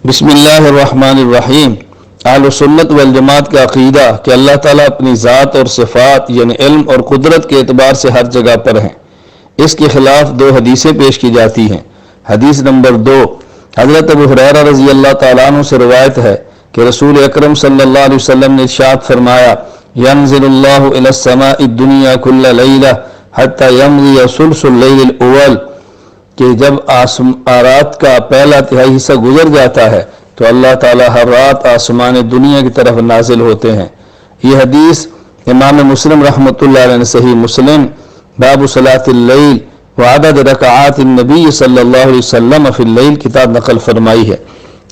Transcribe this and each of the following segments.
بسم اللہ الرحمن الرحیم۔ اہل سنت والجماعت کا عقیدہ کہ اللہ تعالیٰ اپنی ذات اور صفات یعنی علم اور قدرت کے اعتبار سے ہر جگہ پر ہیں۔ اس کے خلاف دو حدیثیں پیش کی جاتی ہیں۔ حدیث نمبر 2، حضرت ابو ہریرہ رضی اللہ تعالیٰ عنہ سے روایت ہے کہ رسول اکرم صلی اللہ علیہ وسلم نے ارشاد فرمایا، ینزل اللہ الی السماء الدنیا کل لیلہ حتی یمضی ثلث اللیل الاول، کہ جب رات کا پہلا تہائی حصہ گزر جاتا ہے تو اللہ تعالیٰ ہر رات آسمان دنیا کی طرف نازل ہوتے ہیں۔ یہ حدیث امام مسلم رحمۃ اللہ علیہ نے صحیح مسلم باب صلاۃ اللیل وعدد رکعات النبی صلی اللہ علیہ وسلم فی اللیل کتاب نقل فرمائی ہے۔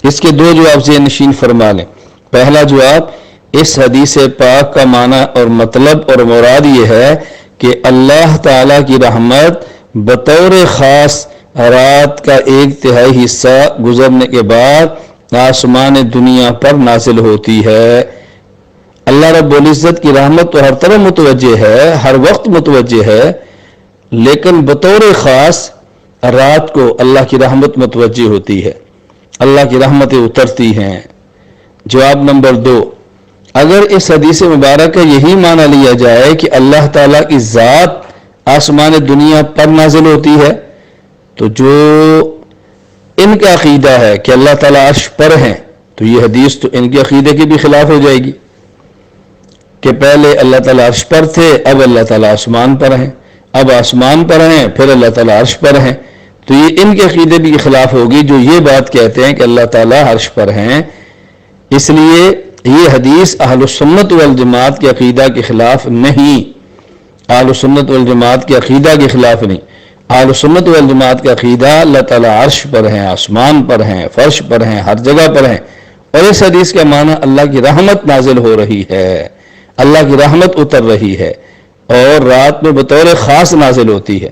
اس کے دو جواب ذہن نشین فرما لیں۔ پہلا جواب، اس حدیث پاک کا معنی اور مطلب اور مراد یہ ہے کہ اللہ تعالیٰ کی رحمت بطور خاص رات کا ایک تہائی حصہ گزرنے کے بعد آسمان دنیا پر نازل ہوتی ہے۔ اللہ رب العزت کی رحمت تو ہر طرف متوجہ ہے، ہر وقت متوجہ ہے، لیکن بطور خاص رات کو اللہ کی رحمت متوجہ ہوتی ہے، اللہ کی رحمتیں اترتی ہیں۔ جواب نمبر 2، اگر اس حدیث مبارک کا یہی معنی لیا جائے کہ اللہ تعالیٰ کی ذات آسمان دنیا پر نازل ہوتی ہے، تو جو ان کا عقیدہ ہے کہ اللہ تعالیٰ عرش پر ہیں، تو یہ حدیث تو ان کے عقیدے کی بھی خلاف ہو جائے گی کہ پہلے اللہ تعالیٰ عرش پر تھے، اب اللہ تعالیٰ آسمان پر ہیں، اب آسمان پر ہیں، پھر اللہ تعالیٰ عرش پر ہیں، تو یہ ان کے عقیدے بھی خلاف ہوگی جو یہ بات کہتے ہیں کہ اللہ تعالیٰ عرش پر ہیں۔ اس لیے یہ حدیث اہل سنت والجماعت کے عقیدہ کے خلاف نہیں، اہل سنت والجماعت کے عقیدہ کے خلاف نہیں۔ اہل سنت والجماعت کا عقیدہ اللہ تعالیٰ عرش پر ہیں، آسمان پر ہیں، فرش پر ہیں، ہر جگہ پر ہیں، اور اس حدیث کا معنی اللہ کی رحمت نازل ہو رہی ہے، اللہ کی رحمت اتر رہی ہے اور رات میں بطور خاص نازل ہوتی ہے۔